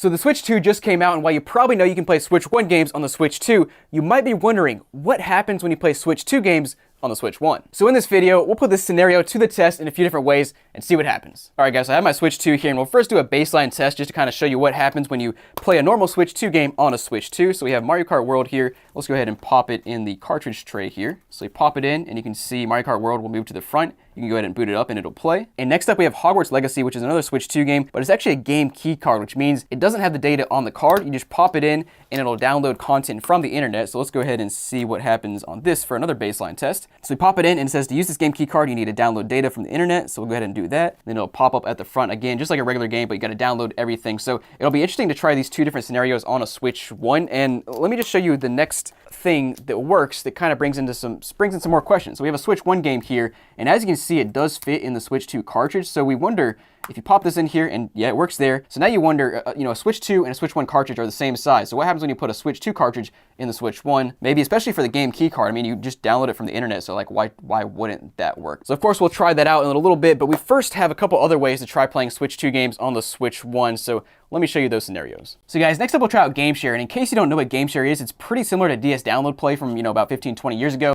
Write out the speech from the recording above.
So the Switch 2 just came out, and while you probably know you can play Switch 1 games on the Switch 2, you might be wondering what happens when you play Switch 2 games on the Switch 1. So in this video, we'll put this scenario to the test in a few different ways and see what happens. Alright guys, so I have my Switch 2 here, and we'll first do a baseline test just to kind of show you what happens when you play a normal Switch 2 game on a Switch 2. So we have Mario Kart World here. Let's go ahead and pop it in the cartridge tray here. So you pop it in, and you can see Mario Kart World will move to the front. You can go ahead and boot it up and it'll play. And next up we have Hogwarts Legacy, which is another Switch 2 game, but it's actually a game key card, which means it doesn't have the data on the card. You just pop it in and it'll download content from the internet. So let's go ahead and see what happens on this for another baseline test. So we pop it in and it says to use this game key card, you need to download data from the internet. So we'll go ahead and do that. Then it'll pop up at the front again, just like a regular game, but you got to download everything. So it'll be interesting to try these two different scenarios on a Switch 1. And let me just show you the next thing that works that kind of brings in some more questions. So we have a Switch 1 game here, and as you can see, it does fit in the Switch 2 cartridge. So we wonder if you pop this in here, and yeah, it works there. So now you wonder, a Switch 2 and a Switch 1 cartridge are the same size. So what happens when you put a Switch 2 cartridge in the Switch 1? Maybe especially for the game key card. I mean, you just download it from the internet. So like, why wouldn't that work? So of course we'll try that out in a little bit, but we first have a couple other ways to try playing Switch 2 games on the Switch 1. So let me show you those scenarios. So guys, next up we'll try out GameShare. And in case you don't know what GameShare is, it's pretty similar to DS Download Play from, about 15, 20 years ago.